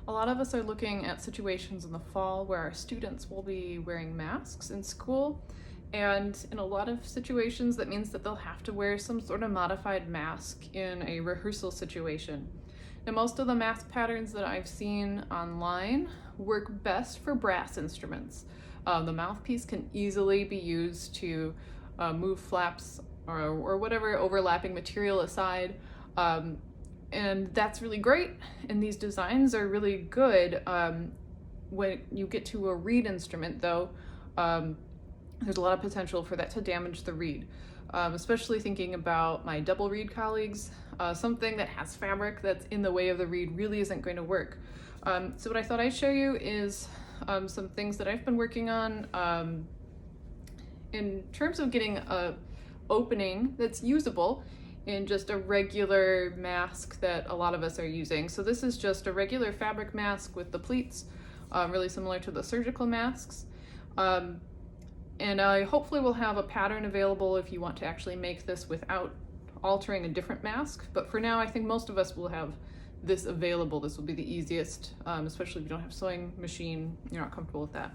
A lot of us are looking at situations in the fall where our students will be wearing masks in school, and in a lot of situations that means that they'll have to wear some sort of modified mask in a rehearsal situation. Now, most of the mask patterns that I've seen online work best for brass instruments. The mouthpiece can easily be used to move flaps or whatever overlapping material aside. And that's really great, and these designs are really good. When you get to a reed instrument, though, there's a lot of potential for that to damage the reed, especially thinking about my double reed colleagues. Something that has fabric that's in the way of the reed really isn't going to work. So what I thought I'd show you is some things that I've been working on in terms of getting a opening that's usable in just a regular mask that a lot of us are using. So this is just a regular fabric mask with the pleats, really similar to the surgical masks. And I hopefully will have a pattern available if you want to actually make this without altering a different mask. But for now, I think most of us will have this available. This will be the easiest, especially if you don't have a sewing machine, you're not comfortable with that.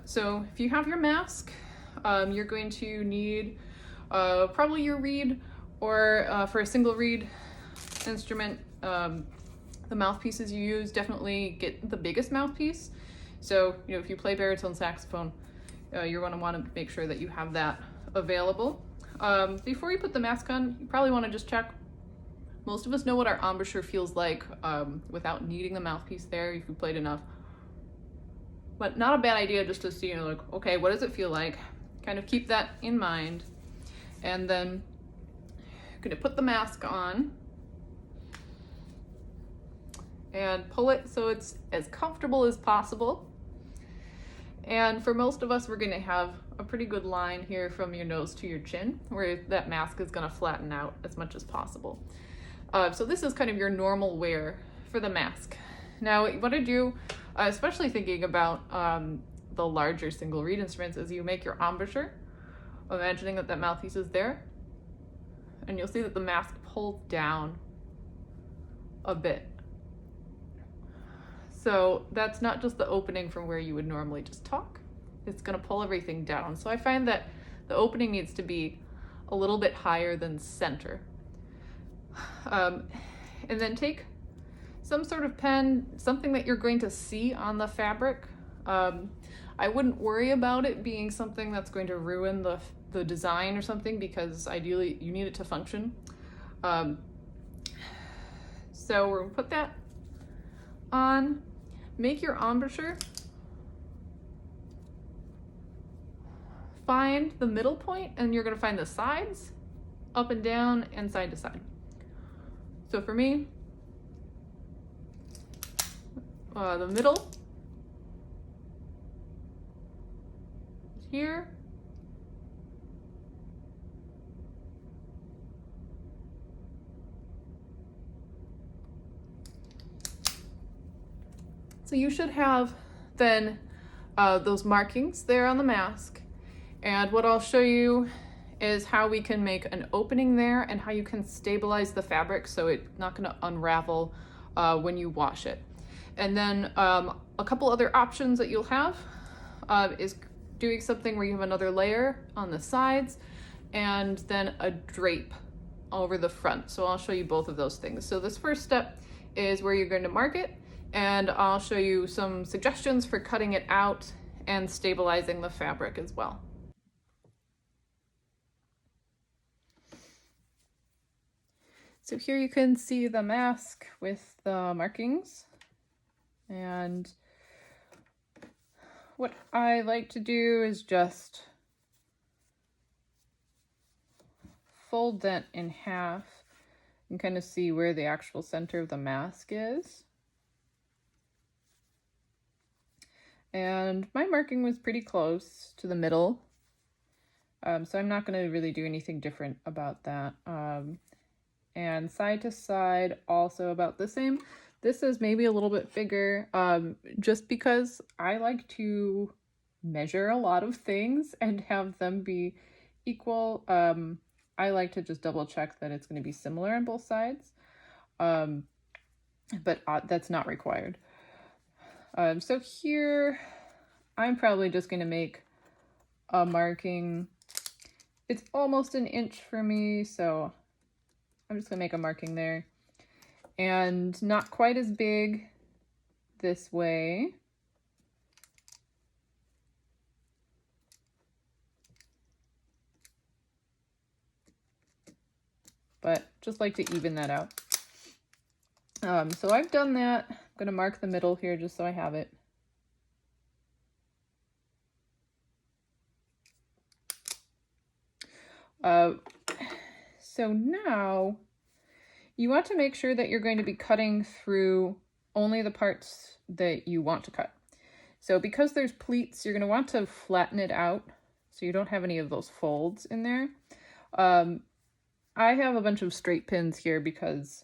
So if you have your mask, you're going to need probably your reed, or for a single reed instrument, the mouthpieces you use, definitely get the biggest mouthpiece. So, if you play baritone saxophone, you're going to want to make sure that you have that available. Before you put the mask on, you probably want to just check. Most of us know what our embouchure feels like without needing the mouthpiece there if you played enough. But not a bad idea just to see, like, okay, what does it feel like? Kind of keep that in mind. And then you're going to put the mask on and pull it so it's as comfortable as possible. And for most of us, we're going to have a pretty good line here from your nose to your chin, where that mask is going to flatten out as much as possible. So this is kind of your normal wear for the mask. Now, what I do, especially thinking about the larger single reed instruments, is you make your embouchure, imagining that that mouthpiece is there, and you'll see that the mask pulls down a bit. So that's not just the opening from where you would normally just talk. It's going to pull everything down. So I find that the opening needs to be a little bit higher than center. And then take some sort of pen, something that you're going to see on the fabric. I wouldn't worry about it being something that's going to ruin the design or something, because ideally you need it to function. So we're going to put that on. Make your embouchure. Find the middle point, and you're going to find the sides, up and down, and side to side. So for me, the middle is here. So you should have then those markings there on the mask. And what I'll show you is how we can make an opening there and how you can stabilize the fabric so it's not going to unravel when you wash it. And then a couple other options that you'll have is doing something where you have another layer on the sides and then a drape over the front. So I'll show you both of those things. So this first step is where you're going to mark it, and I'll show you some suggestions for cutting it out and stabilizing the fabric as well. So here you can see the mask with the markings, and what I like to do is just fold that in half and kind of see where the actual center of the mask is. And my marking was pretty close to the middle, so I'm not going to really do anything different about that. And side to side, also about the same. This is maybe a little bit bigger, just because I like to measure a lot of things and have them be equal. I like to just double check that it's going to be similar on both sides, but that's not required. So here, I'm probably just going to make a marking. It's almost an inch for me, so I'm just going to make a marking there. And not quite as big this way. But just like to even that out. So I've done that. I'm going to mark the middle here just so I have it. So now you want to make sure that you're going to be cutting through only the parts that you want to cut. So because there's pleats, you're going to want to flatten it out so you don't have any of those folds in there. I have a bunch of straight pins here because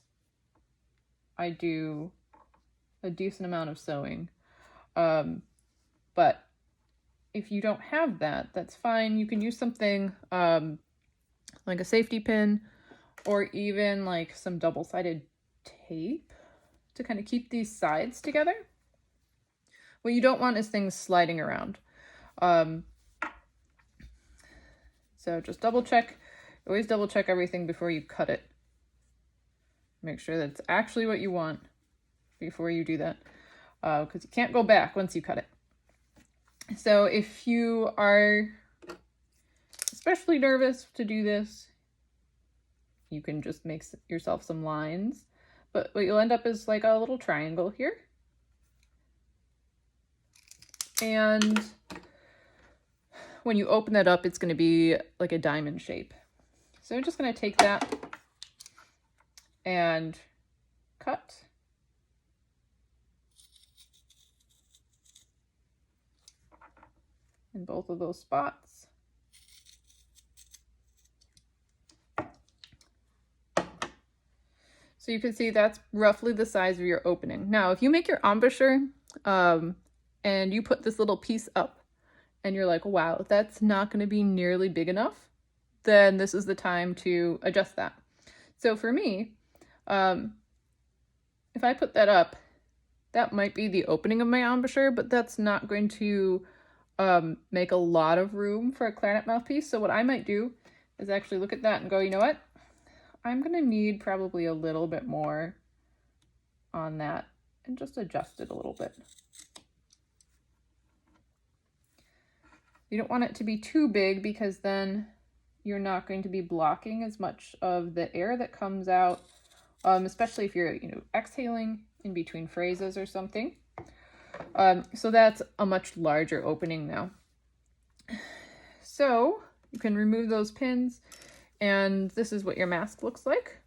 I do a decent amount of sewing. But if you don't have that, that's fine. You can use something like a safety pin or even like some double-sided tape to kind of keep these sides together. What you don't want is things sliding around. So just double check. Always double check everything before you cut it. Make sure that's actually what you want before you do that, because you can't go back once you cut it. So if you are especially nervous to do this, you can just make yourself some lines. But what you'll end up is like a little triangle here. And when you open that up, it's going to be like a diamond shape. So I'm just going to take that and cut. In both of those spots. So you can see that's roughly the size of your opening. Now, if you make your embouchure and you put this little piece up and you're like, wow, that's not going to be nearly big enough, then this is the time to adjust that. So for me, if I put that up, that might be the opening of my embouchure, but that's not going to make a lot of room for a clarinet mouthpiece. So what I might do is actually look at that and go, you know what? I'm going to need probably a little bit more on that and just adjust it a little bit. You don't want it to be too big because then you're not going to be blocking as much of the air that comes out, especially if you're, exhaling in between phrases or something. So that's a much larger opening now. So you can remove those pins, and this is what your mask looks like.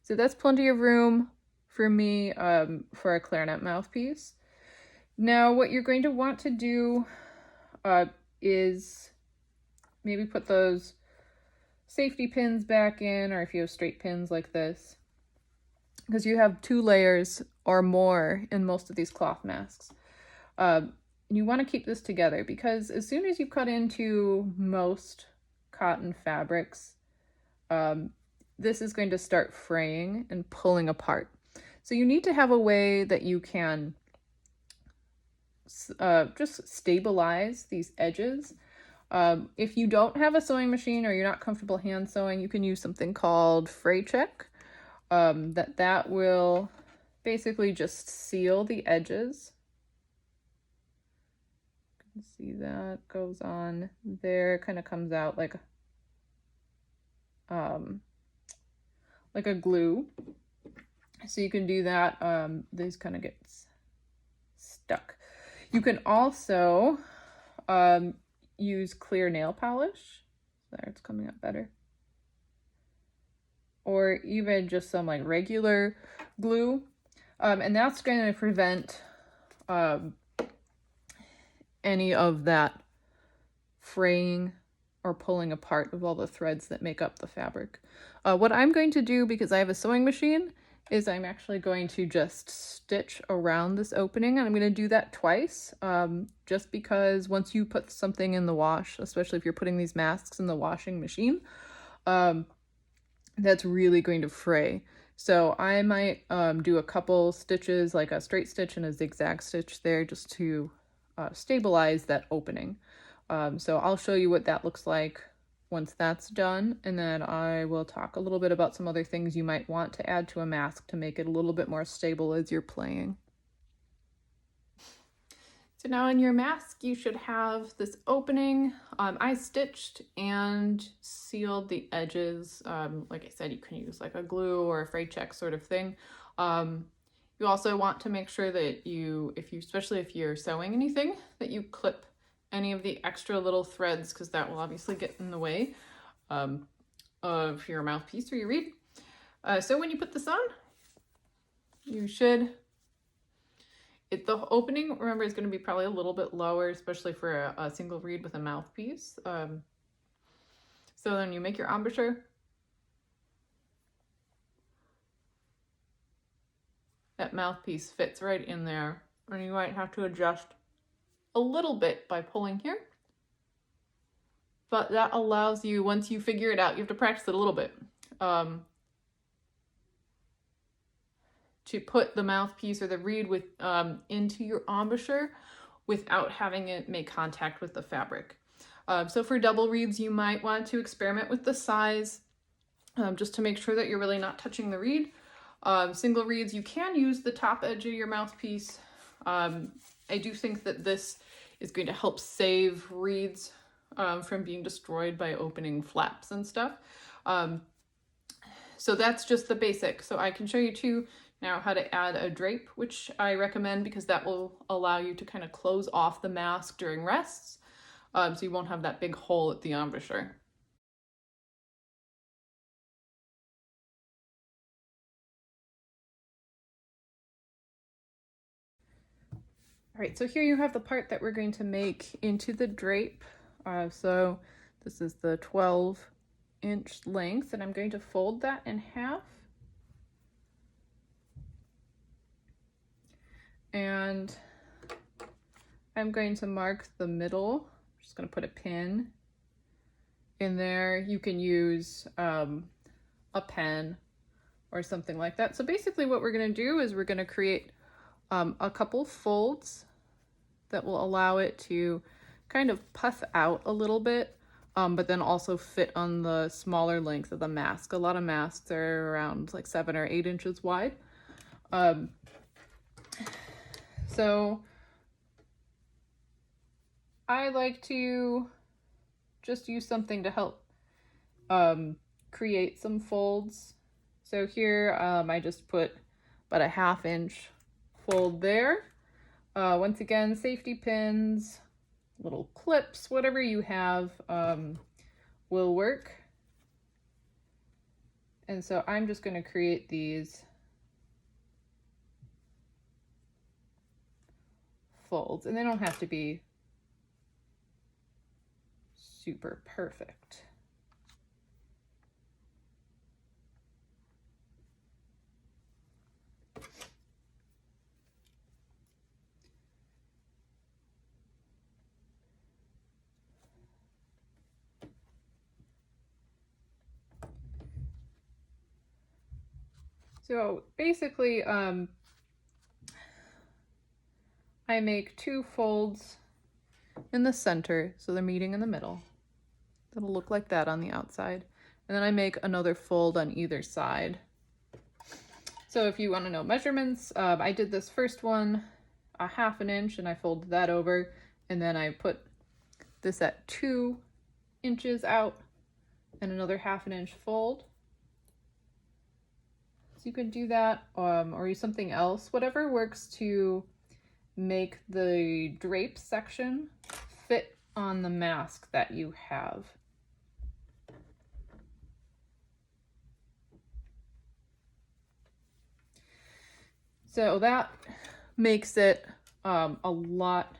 So that's plenty of room for me for a clarinet mouthpiece. Now what you're going to want to do is maybe put those safety pins back in, or if you have straight pins like this, because you have 2 layers or more in most of these cloth masks. You want to keep this together because as soon as you cut into most cotton fabrics, this is going to start fraying and pulling apart. So you need to have a way that you can just stabilize these edges. If you don't have a sewing machine or you're not comfortable hand sewing, you can use something called fray check. That will basically just seal the edges. You can see that goes on there, kind of comes out like a glue. So you can do that. These kind of gets stuck. You can also use clear nail polish. There, it's coming up better. Or even just some like regular glue. And that's going to prevent any of that fraying or pulling apart of all the threads that make up the fabric. What I'm going to do, because I have a sewing machine, is I'm actually going to just stitch around this opening, and I'm going to do that twice, just because once you put something in the wash, especially if you're putting these masks in the washing machine, that's really going to fray. So I might do a couple stitches, like a straight stitch and a zigzag stitch there, just to stabilize that opening. So I'll show you what that looks like once that's done, and then I will talk a little bit about some other things you might want to add to a mask to make it a little bit more stable as you're playing. So now in your mask, you should have this opening. I stitched and sealed the edges. Like I said, you can use like a glue or a fray check sort of thing. You also want to make sure that especially if you're sewing anything, that you clip any of the extra little threads, because that will obviously get in the way of your mouthpiece or your reed. So when you put this on, you should, the opening, remember, is going to be probably a little bit lower, especially for a single reed with a mouthpiece. So then you make your embouchure. That mouthpiece fits right in there, and you might have to adjust a little bit by pulling here. But that allows you, once you figure it out, you have to practice it a little bit, to put the mouthpiece or the reed into your embouchure without having it make contact with the fabric. So for double reeds, you might want to experiment with the size, just to make sure that you're really not touching the reed. Single reeds, you can use the top edge of your mouthpiece. I do think that this is going to help save reeds from being destroyed by opening flaps and stuff. So that's just the basic. So I can show you too now how to add a drape, which I recommend because that will allow you to kind of close off the mask during rests, so you won't have that big hole at the embouchure. All right, so here you have the part that we're going to make into the drape. So this is the 12-inch length, and I'm going to fold that in half. And I'm going to mark the middle. I'm just going to put a pin in there. You can use a pen or something like that. So basically what we're going to do is we're going to create a couple folds that will allow it to kind of puff out a little bit, but then also fit on the smaller length of the mask. A lot of masks are around like 7 or 8 inches wide. So I like to just use something to help create some folds. So here I just put about a 1/2 inch fold there. Once again, safety pins, little clips, whatever you have will work. And so I'm just going to create these folds, and they don't have to be super perfect. So basically, I make 2 folds in the center, so they're meeting in the middle. It'll look like that on the outside. And then I make another fold on either side. So if you want to know measurements, I did this first one a 1/2 inch and I folded that over, and then I put this at 2 inches out and another 1/2 inch fold. So you can do that or use something else, whatever works to make the drape section fit on the mask that you have. So that makes it a lot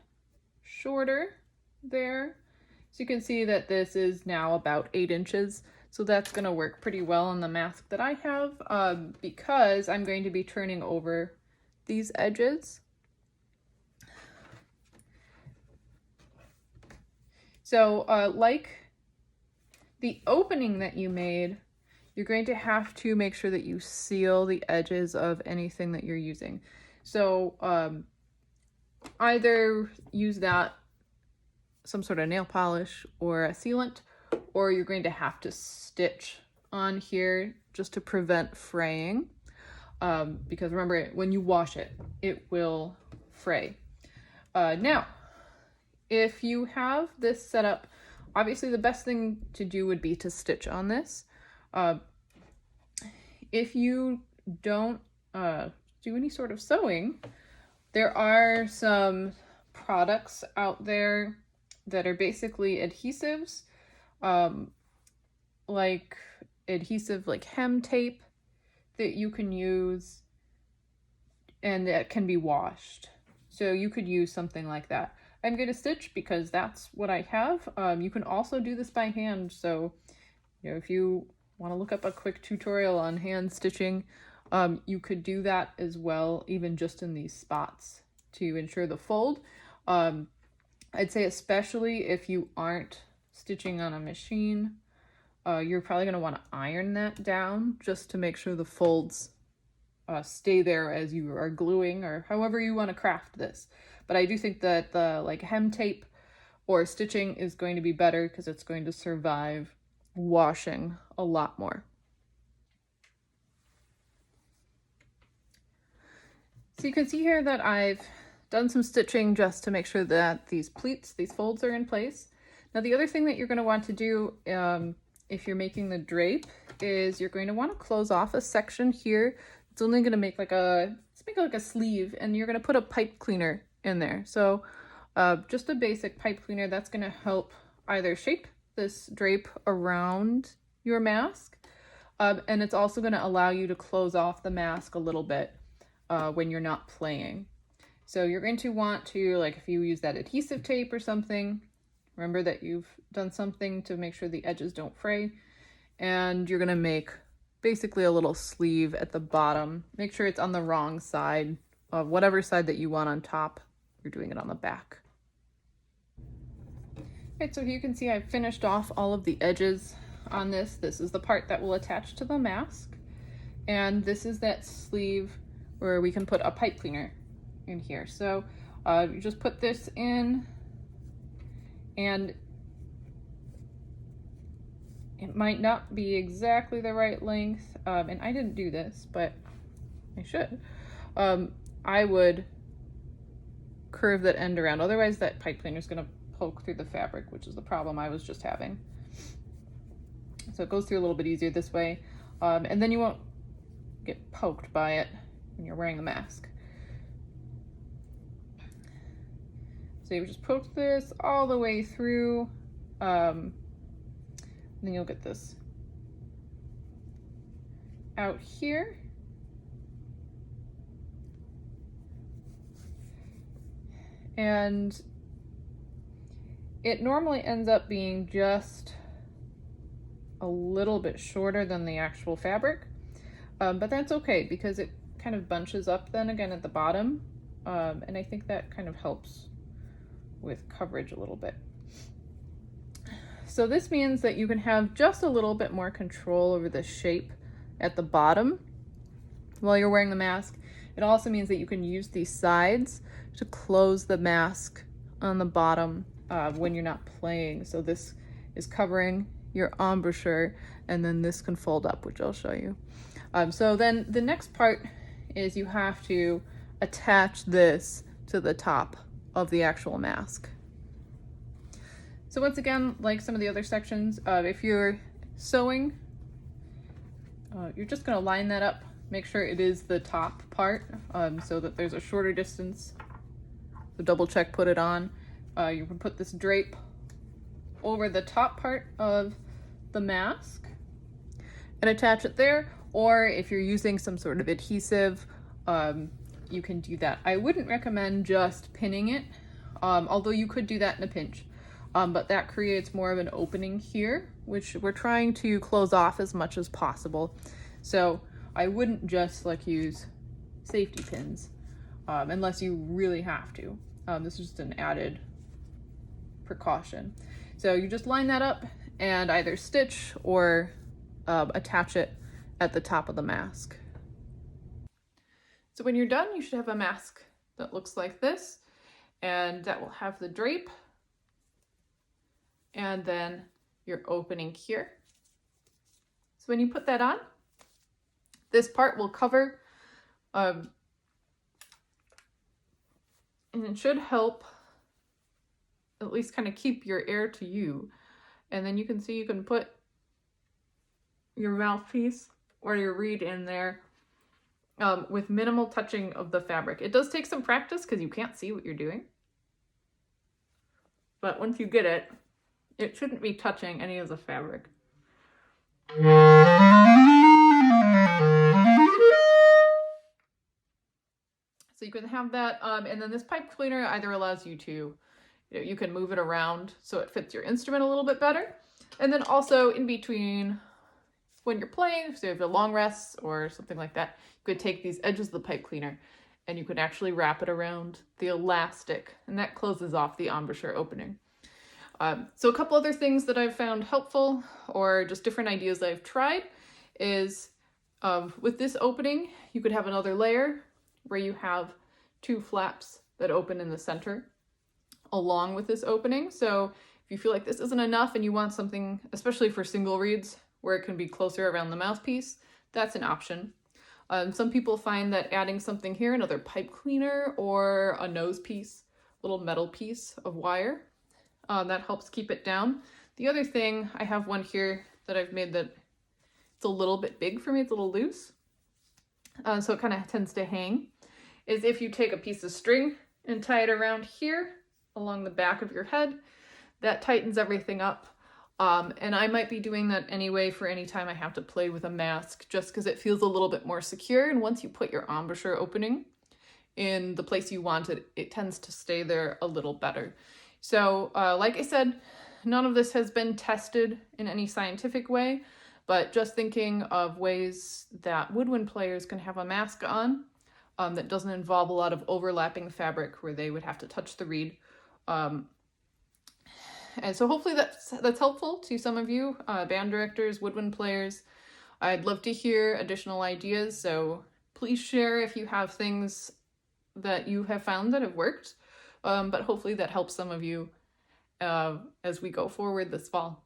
shorter there. So you can see that this is now about 8 inches. So that's going to work pretty well on the mask that I have because I'm going to be turning over these edges. So like the opening that you made, you're going to have to make sure that you seal the edges of anything that you're using. So either use some sort of nail polish or a sealant, or you're going to have to stitch on here just to prevent fraying. Because remember, when you wash it, it will fray. Now, if you have this set up, obviously the best thing to do would be to stitch on this. If you don't do any sort of sewing, there are some products out there that are basically adhesives, like hem tape that you can use and that can be washed. So you could use something like that. I'm going to stitch because that's what I have. You can also do this by hand. So, if you want to look up a quick tutorial on hand stitching, you could do that as well, even just in these spots to ensure the fold. I'd say especially if you aren't stitching on a machine, you're probably going to want to iron that down just to make sure the folds stay there as you are gluing, or however you want to craft this. But I do think that the hem tape or stitching is going to be better because it's going to survive washing a lot more. So you can see here that I've done some stitching just to make sure that these folds are in place. Now the other thing that you're going to want to do if you're making the drape is you're going to want to close off a section here. It's only going to make like a sleeve, and you're going to put a pipe cleaner in there. So just a basic pipe cleaner that's going to help either shape this drape around your mask, and it's also going to allow you to close off the mask a little bit when you're not playing. So you're going to want to, like, if you use that adhesive tape or something, remember that you've done something to make sure the edges don't fray, and you're going to make basically a little sleeve at the bottom. Make sure it's on the wrong side of whatever side that you want on top. You're doing it on the back. Right, so you can see I've finished off all of the edges on this. This is the part that will attach to the mask, and this is that sleeve where we can put a pipe cleaner in here. So you just put this in, and it might not be exactly the right length, and I didn't do this, but I should. I would curve that end around, otherwise that pipe cleaner is going to poke through the fabric, which is the problem I was just having. So it goes through a little bit easier this way, and then you won't get poked by it when you're wearing the mask. So you just poke this all the way through, then you'll get this out here. And it normally ends up being just a little bit shorter than the actual fabric, but that's okay because it kind of bunches up then again at the bottom, and I think that kind of helps with coverage a little bit. So this means that you can have just a little bit more control over the shape at the bottom while you're wearing the mask. It also means that you can use these sides to close the mask on the bottom when you're not playing. So this is covering your embouchure, and then this can fold up, which I'll show you. So then the next part is you have to attach this to the top of the actual mask. So once again, like some of the other sections, if you're sewing, you're just going to line that up, make sure it is the top part, so that there's a shorter distance. So double check, put it on. You can put this drape over the top part of the mask and attach it there, or if you're using some sort of adhesive, you can do that. I wouldn't recommend just pinning it, although you could do that in a pinch. But that creates more of an opening here, which we're trying to close off as much as possible. So I wouldn't just use safety pins unless you really have to. This is just an added precaution. So you just line that up and either stitch or attach it at the top of the mask. So when you're done, you should have a mask that looks like this, and that will have the drape and then your opening here. So when you put that on, this part will cover, and it should help at least kind of keep your air to you. And then you can see you can put your mouthpiece or your reed in there with minimal touching of the fabric. It does take some practice because you can't see what you're doing. But once you get it, it shouldn't be touching any of the fabric. So you can have that, and then this pipe cleaner either allows you to, you can move it around so it fits your instrument a little bit better. And then also in between when you're playing, so you have a long rests or something like that, you could take these edges of the pipe cleaner and you could actually wrap it around the elastic, and that closes off the embouchure opening. So a couple other things that I've found helpful, or just different ideas I've tried, is with this opening, you could have another layer where you have two flaps that open in the center along with this opening. So if you feel like this isn't enough and you want something, especially for single reeds, where it can be closer around the mouthpiece, that's an option. Some people find that adding something here, another pipe cleaner or a nose piece, little metal piece of wire, that helps keep it down. The other thing, I have one here that I've made that it's a little bit big for me, it's a little loose, so it kind of tends to hang, is if you take a piece of string and tie it around here along the back of your head, that tightens everything up. And I might be doing that anyway for any time I have to play with a mask, just because it feels a little bit more secure. And once you put your embouchure opening in the place you want it, it tends to stay there a little better. So like I said, none of this has been tested in any scientific way, but just thinking of ways that woodwind players can have a mask on that doesn't involve a lot of overlapping fabric where they would have to touch the reed. And so hopefully that's helpful to some of you, band directors, woodwind players. I'd love to hear additional ideas, so please share if you have things that you have found that have worked. But hopefully that helps some of you as we go forward this fall.